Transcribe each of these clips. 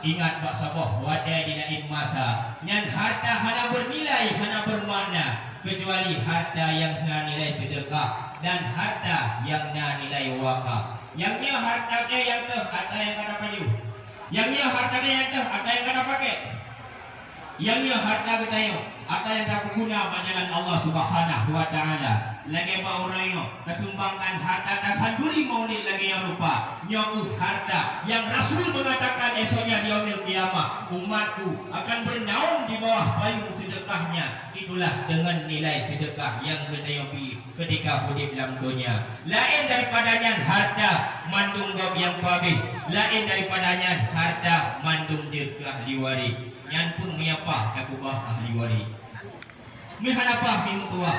Ingat bak sabah wadai di lain masa. Nyan harta hana bernilai, hana bermakna kecuali harta yang na nilai sedekah dan harta yang na nilai wakaf. Yangnya harta dia yang tu ada yang kada baju. Yangnya harta dia yang tu ada yang kada pakai. Yangnya harta kita yang ada yang dapat guna jalan Allah Subhanahu wa taala. Lagi ba orangnya kesumbangkan harta tak handuri maulid lagi yang lupa. Nyaku harta yang Rasul mengatakan esoknya di yaumil kiamah umatku akan bernaung di bawah payung sedekahnya. Itulah dengan nilai sedekah yang berdayabi ketika hidup dalam dunia. Lain daripadanya harta mandung gob yang pabih. Lain daripadanya harta mandung dirkah liwari. Yang pun menyapa tak ubah ahli wari. Mihanapa minum tua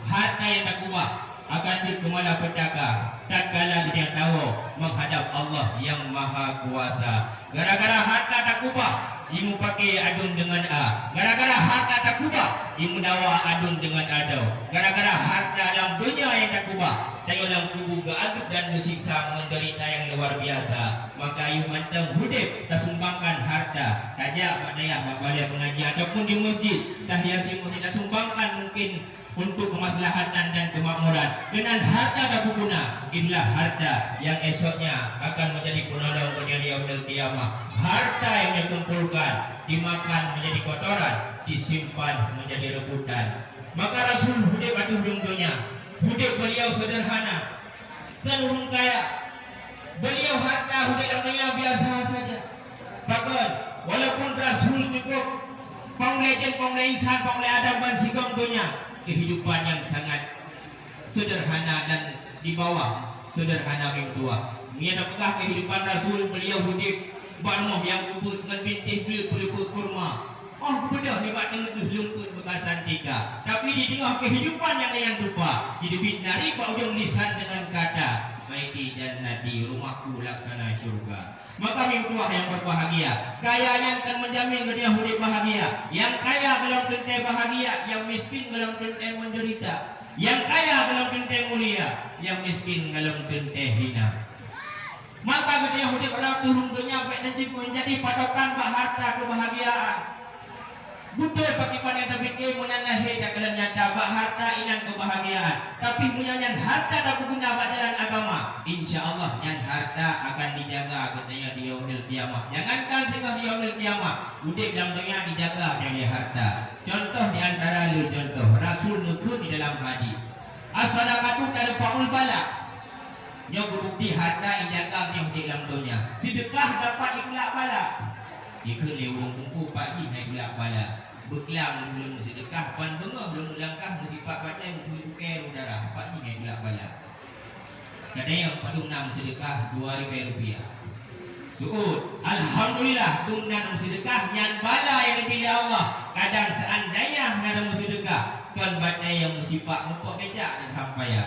harta yang tak ubah akan dikemala petaka tak kala dia tahu menghadap Allah yang maha kuasa. Gara-gara harta tak ubah imu pakai adun dengan A. Gara-gara harta tak ubah imu dawa adun dengan adau. Gara-gara harta dalam dunia yang tak ubah tengok dalam tubuh geagut dan bersiksa menderita yang luar biasa. Maka imu manteng hudib tersumbangkan harta tajak pada yang balai pengajian ataupun di masjid dah hiasi masjid dah sumbangkan mungkin untuk kemaslahatan dan kemakmuran dengan harta tak berguna. Inilah harta yang esoknya akan menjadi penolong pada yaumil kiamah. Harta yang dikumpulkan dimakan menjadi kotoran, disimpan menjadi rebutan. Maka Rasul hidup atuh dunia. Hidup beliau sederhana dan urung kaya. Beliau harta hidup dunia biasa saja. Bahkan walaupun Rasul cukup panglejen, pangleisan, pangleadam dan sigam dunia, kehidupan yang sangat sederhana dan di bawah sederhana mingtua. Ia apakah kehidupan Rasul beliau hidup barmoh yang kubur dengan bintih beliau kurma. Oh kebedah ni bak dengan lumpur bekasan tiga. Tapi di tengah kehidupan yang dengan rupa hidup nari bak ujung lisan dengan kata baiti jannati rumahku laksana syurga. Maka mingtuah yang berbahagia, kayanya akan menjamin dunia hidup bahagia. Yang kaya dalam tentai bahagia, yang miskin dalam tentai menderita. Yang kaya dalam tentai mulia, yang miskin dalam tentai hina. Maka dunia hidup dalam turun dunia baik dan menjadi patokan harta kebahagiaan. Betul bagi pada terfikir menanahi tak kala nyata bak harta inan kebahagiaan. Tapi punya yang harta tak berguna bak jalan agama. InsyaAllah yang harta akan dijaga katanya di yaumil kiamah. Jangankan sehingga di yaumil kiamah, udik dalam dunia dijaga oleh harta. Contoh di antara lu contoh Rasul nukun di dalam hadis. As-sadaqatu tadfa'ul bala. Yang berbukti harta dijaga yang di dalam dunia. Sedekah dapat ikhlak bala. Ikut le ulung tungku pagi naik ulak bala. Beklam ulung sedekah pan bengah ulung langkah musifat patai ulung ke udara pagi naik ulak bala. Ada yang padung nam sedekah Rp2,000. Suud alhamdulillah tungnan sedekah nyan bala yang dipilih Allah. Kadang seandainya ada sedekah tuan batai yang musifat mupok becak dan hampaya.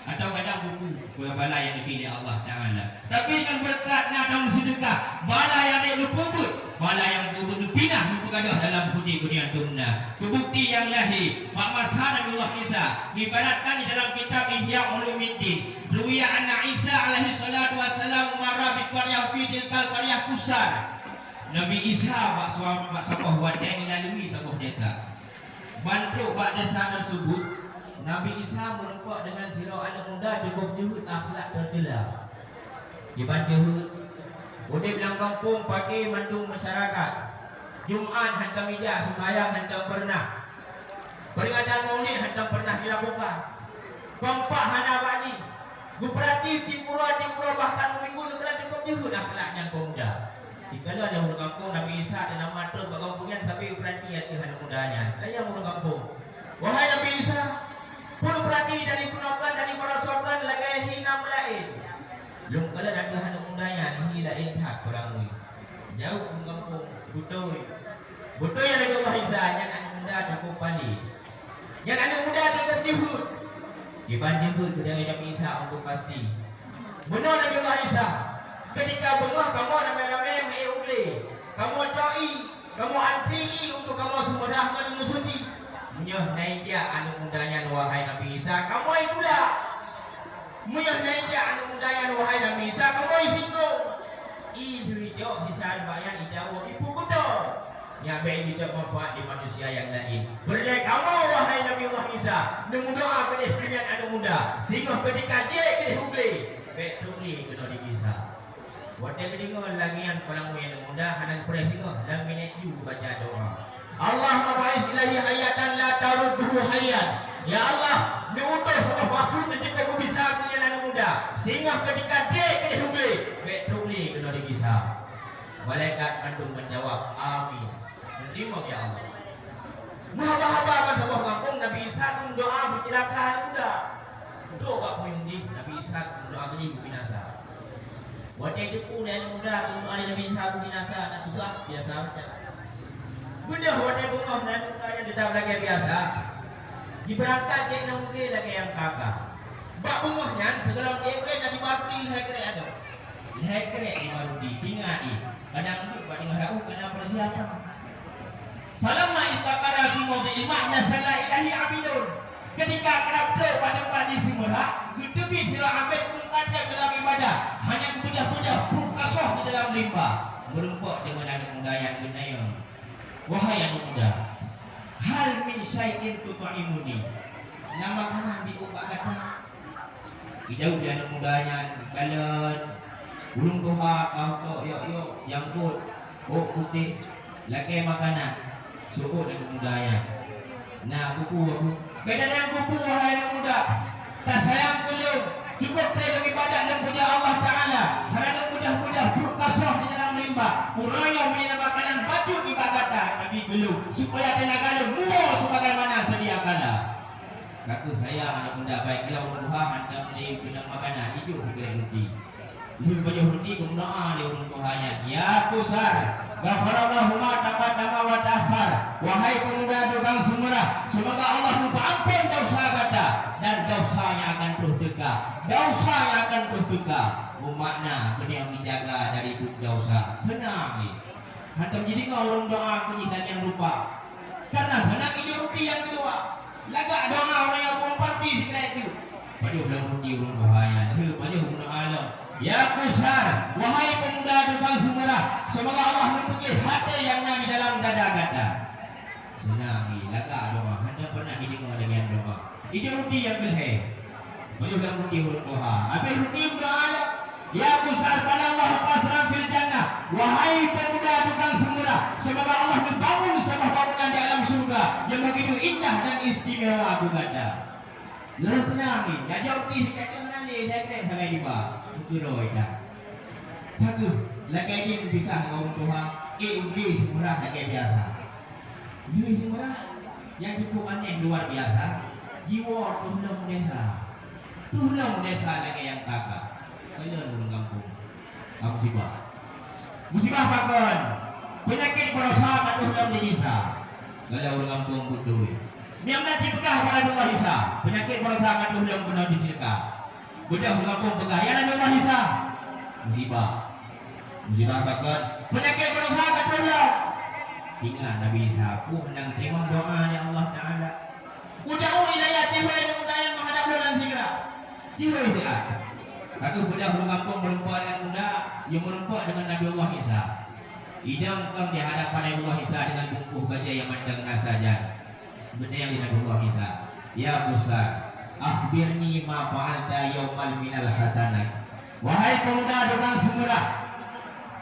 Atau kadang buku bala yang dipilih Allah Ta'ala. Tapi dengan berkat nadam sedekah bala yang dipubut, bala yang pubut pindah bergadah dalam budi dunia dunia. Kebukti yang lahir Ma'masah Nabiullah Isa diibaratkan di dalam kitab Ihya Ulumuddin. Ruwiya anna Isa alaihi salatu wassalam marra bi qaryah fi tilkal qaryah kusar. Nabi Isa bak suami bak sakoh wadai dilalui sakoh desa. Bantu bak desa tersebut Nabi Isa merempak dengan sirau anak muda cukup jehud akhlak tercela. Iban jehud udip dalam kampung pagi mandung masyarakat. Jumaat hantam meja sembahyang hantam pernah. Peringatan Maulid hantam pernah dilakukan. Kompak hana bani. Guperati timur bahkan minggu negara cukup jehud akhlaknya pemuda. Dikala ada orang kampung Nabi Isa dan nama truk berkampungan sampai perhatian ke anak mudanya. Kaya orang kampung. Wahai Nabi Isa, pun perhati dari penolakan dari para sahabat lagai hina melain. Belum kala dan anak mudanya ni lain hak kurang jauh ke kampung butuh. Butuh yang Nabi Allah Isa yang anak muda cukup pali. Yang anak muda cukup jihud. Dibanjir ke dari Nabi Isa untuk pasti. Benar Nabi Allah Isa. Ketika bengah kamu ramai-ramai meuli. Kamu coi, kamu antri untuk kamu semurah dengan suci. Menyah naija anak mudanya wahai Nabi Isa, kamu itulah. Menyah naija anak mudanya wahai Nabi Isa, kamu isinggo. Ihu jauh sisa bayan ijawo yang baik juga manfaat di manusia yang lain. Berlek Allah wahai Nabi Allah Isa, nemu doa kedih pinyan anu muda, sehingga ketika je kedih ugli, baik tugli kena di Isa. Wadah kedingon lagian palamu yang muda hanan presingo lam minit ju baca doa. Allahumma baris ilahi hayatan la tarudduhu hayat. Ya Allah, diutus sama makhluk tercipta ku bisa punya anu muda, sehingga ketika je kedih ugli, baik tugli kena di Isa. Malaikat kandung menjawab, amin. Menerima ya Allah. Mahaba-haba kan sebuah kampung Nabi Isa doa bercelakaan muda. Betul Pak Puyungji, Nabi Isa doa begini binasa. Wadah itu pun yang muda doa Nabi Isa binasa, nak susah biasa macam. Benda wadah bungah dan yang tetap lagi biasa. Diberangkat jadi nak mungkin lagi yang kakak. Bak bungahnya segala dia boleh Nabi Bardi lehai kena ada. Lehai kena Bardi tinggal di. Kadang tu buat dengar tahu kena persiapan. Falamma istaqara fi mawdi'il ma'na sala ilahi abidun. Ketika kerap pada tempat di semula, gutubit sila abid ada dalam ibadah, hanya budak-budak berkasah di dalam limbah, berumpak dengan anak muda yang genayang. Wahai anak muda, hal min syai'in tuta'imuni. Nama kanan diubah kata. Hidau di anak mudanya galon. Burung tuha, kau yuk, jangkut, putih, lagi makanan, suhu dan kemudayaan. Nah, buku. Beda dengan buku wahai anak muda. Tak sayang belum, cukup dengan ibadat dan puja Allah Ta'ala. Kerana mudah-mudah berkasah di dalam limbah. Uraya menjadi makanan baju ibadatan, tapi belum. Supaya tenaga lu muah sebagaimana sedia kala. Kata saya anak muda baiklah orang Tuhan anda menjadi bidang makanan hijau segera ruti. Lebih banyak ruti kemudahan di orang Tuhannya. Ya kusar, ghafarallahu ma taqaddama wa ta'akhkhar. Wahai pemuda tukang semurah, semoga Allah mengampun dosa kata dan dosanya akan terus dekat. Dosanya akan terus dekat. Bermakna kena menjaga dari dosa. Senang ni. Hantam jadi kau orang doa penyihan yang lupa. Karena senang ini ruti yang kedua. Lagak doa orang yang buang parti sekali itu. Pada ulang ruti orang Tuhannya. Pada guna alam. Ya kusar, wahai pemuda tukang semurah, semoga Allah mempunyai hati yang di dalam dada kata. Senangi, laga doa. Anda pernah hidup dengan doa. Itu ruti yang belhe. Menyudah ruti huruf doa. Habis ruti doa. Ya kusar pada Allah pasram fil jannah. Wahai pemuda tukang semurah, semoga Allah membangun sebuah bangunan di alam surga yang begitu indah dan istimewa kata. Lalu senangi, jajah ruti kata nanti saya kena sangat dibah. Kuroi dah. Tahu, lagi ini bisa ngomong Tuhan. Undi semurah lagi biasa. Undi semurah yang cukup aneh luar biasa. Jiwa tulang desa. Tulang desa lagi yang kakak. Kalau orang kampung, musibah. Musibah pakon. Penyakit perosak tulang di desa. Kalau orang kampung bodoh. Yang nanti pegah pada Allah Isa. Penyakit perosak tulang benar diceritakan. Budak kampung pegah yang ada Allah Isa. Musibah bakar penyakit berobat tolong. Ingat Nabi Isa aku hendak terima doa ya Allah Ta'ala. Uda'u ilayah cihwai dan yang menghadap bulan segera. Cihwai sehat. Aku budak kampung merempuan dengan muda yang merempuan dengan Nabi Allah Isa. Idam kau di hadapan Nabi Allah Isa dengan bungkuh baja yang mandang nasajan. Benda yang di Nabi Allah Isa. Ya besar. Akhbirni ma fa'alta yawmal minal hasanat. Wahai pemuda tukang semurah,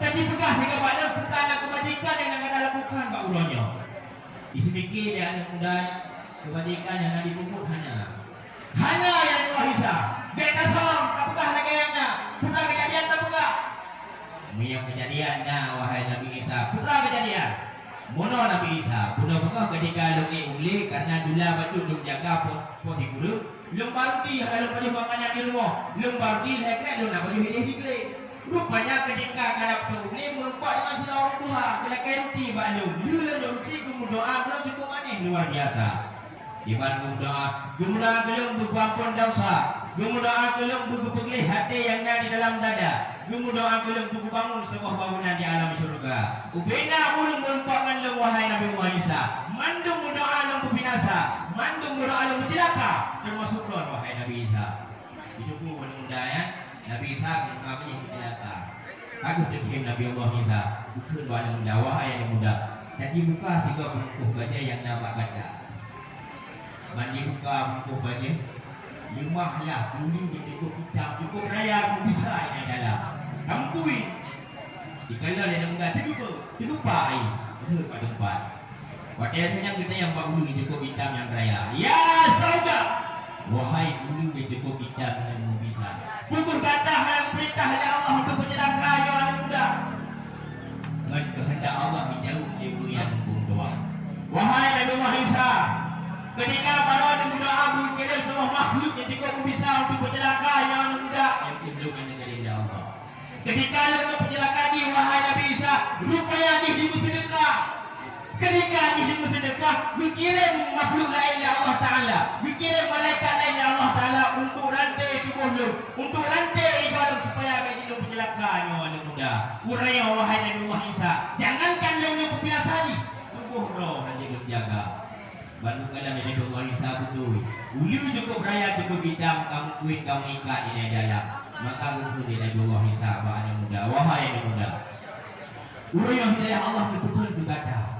kaji pegah sehingga pada pertanda kebajikan yang nak lakukan Pak Ulonya. Isi fikir dia anak muda kebajikan yang nak dipupuk hanya yang Allah Isa. Beta salam tak pegah lagi yang nak. Putra kejadian tak pegah. Miyang kejadian nah wahai Nabi Isa. Putra kejadian. Mono Nabi Isa. Putra pegah ketika lungi ugli karena dula batu lung jaga posi guru. Lembar di kalau pada makanan di rumah, lembar di lekret lu nak baju hidih diklik. Rupanya ketika kadap tu, ni merempat dengan sila orang tua, kelak roti balu. Lula roti kemudoa belum cukup aneh luar biasa. Iban kemudoa, kemudoa belum berkuampun dosa, kemudoa belum berkepegli hati yang ada di dalam dada, kemudoa belum berbangun sebuah bangunan di alam surga. Ubena ulung merempatkan lu wahai Nabi Muhammad Isa, mandung berdoa lu binasa. Mandung berdoa lu celaka termasuk Tuhan wahai Nabi Isa. Itu pun mudah ya. Nabi Isa mengalami celaka. Aku terkira Nabi Allah Isa. Bukan wahai muda wahai yang muda. Caci buka sehingga bungkuh baja yang nama baca. Mandi buka bungkuh baja. Limahlah kuning cukup hitam cukup raya pun bisa ini adalah. Kamu kuih. Dikala dia nak muda terlupa air. Betul pada tempat. Waternya kita yang baru cukup hitam yang raya. Ya sauda. Wahai ulu yang cukup hitam yang bisa. Pukul kata yang perintah oleh Allah untuk bercelaka anak muda. Dengan kehendak Allah menjauh di ulu yang nunggu doa. Wahai Nabi Muhammad Isa, ketika para anak muda Abu kirim semua makhluk yang cukup bisa untuk bercelaka anak muda yang belum mendengar Allah. Ketika lalu bercelaka di wahai Nabi Isa, rupanya di sedekah. Ketika di sedekah, dikirim makhluk lain ya Allah Taala, dikirim malaikat lain ya Allah Taala untuk rantai tubuhnya, untuk rantai ibadah supaya bagi lu bercelaka anak muda. Uraya wahai Nabi Muhammad Isa, jangankan lu binasani, tubuh roh hanya dijaga. Baru kadang Nabi Muhammad Isa betul. Ulu cukup raya cukup hitam, kamu kuit kamu ikat ini adalah. Maka betul dia Nabi Muhammad Isa anak muda. Wahai anak muda, uraya hidayah Allah betul berkata.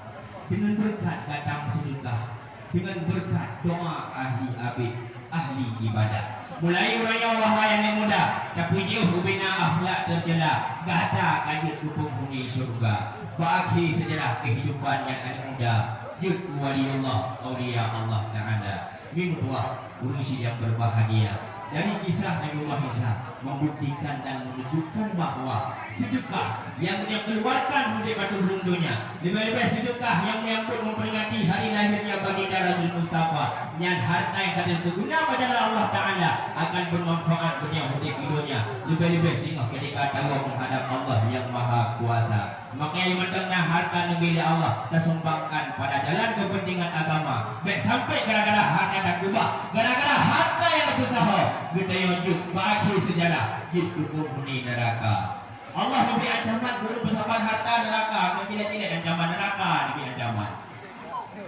Dengan berkat datang sedekah, dengan berkat doa ahli abid, ahli ibadah. Mulai uranya wahai anak muda, terpuji hubina akhlak tercela, gata kajut penghuni surga. Berakhir sejarah kehidupan yang anak muda, jut waliullah, aulia Allah Taala. Minggu tua, urusi yang berbahagia. Dari kisah Nabi Muhammad Isa membuktikan dan menunjukkan bahwa sedekah yang mengeluarkan dari batu rundunya, lebih-lebih sedekah yang menyambut memperingati hari lahirnya baginda Rasul Mustafa, yang harta yang kadang berguna pada Allah Taala akan bermanfaat bagi hidupnya, lebih-lebih sehingga ketika tahu menghadap Allah yang Maha Kuasa. Makanya yang mendengar harta negeri Allah dan sumbangkan pada jalan kepentingan agama. Baik sampai gara-gara harta dan kubah, gara-gara harta yang berusaha, kita yujud berakhir sejarah hidup penghuni neraka. Allah memberi ancaman guru bersifat harta neraka, tidak ancaman neraka diberi ancaman.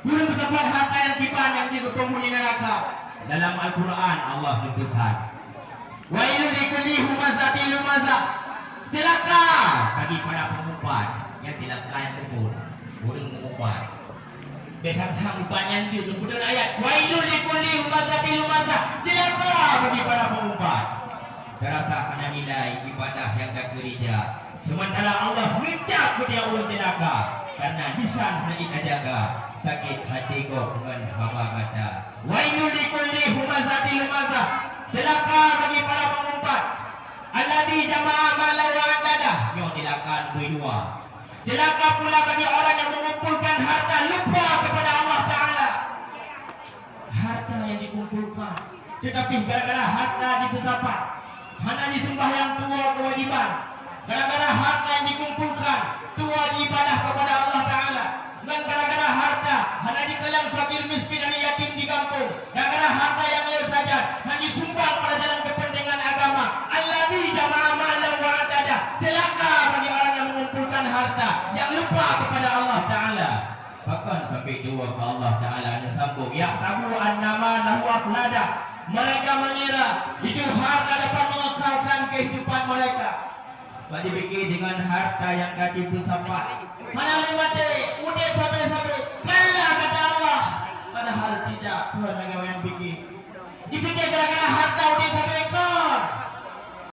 Guru bersifat harta yang tiba yang jadi penghuni neraka. Dalam Al-Quran Allah berpesan, wailul likulli humazatil lumazah. Celaka bagi para pengumpat yang celaka yang kufur, burung mengumpat. Besar-besar umpan yang dia kemudian ayat wailul likulli humazatil lumazah. Celaka bagi para pengumpat. Terasa hanya nilai ibadah yang tak gereja. Sementara Allah mencap dia ulun celaka karena lisan nak jaga sakit hati kau dengan hawa mata. Wailul likulli humazatil lumazah. Celaka bagi para pengumpat. Alladhi jama'a malahu wa adada. Nyo celaka nombor 2. Celaka pula bagi orang yang mengumpulkan harta lupa kepada Allah Taala. Harta yang dikumpulkan, tetapi gara-gara harta dibesapat, hanya disembah yang tua kewajiban. Gara-gara harta yang dikumpulkan, tua ibadah kepada Allah Taala. Dan gara-gara harta hanya dikelang fakir miskin dan yatim di kampung. Gara-gara harta yang lain saja hanya disumbang pada jalan kepentingan agama. Alladzi jama'a malahu wa adada. Celaka bagi orang yang mengumpulkan harta yang lupa kepada Allah Taala. Bahkan sampai dua ke Allah Taala dan sambung ya sabu annama lahu akhlada. Mereka mengira itu harta dapat mengekalkan kehidupan mereka. Bagi pikir dengan harta yang kacip bersama mana lewat udah sampai kalah kata Allah. Padahal tidak. Tuhan yang pikir dipikir gara-gara harta udah sampai kan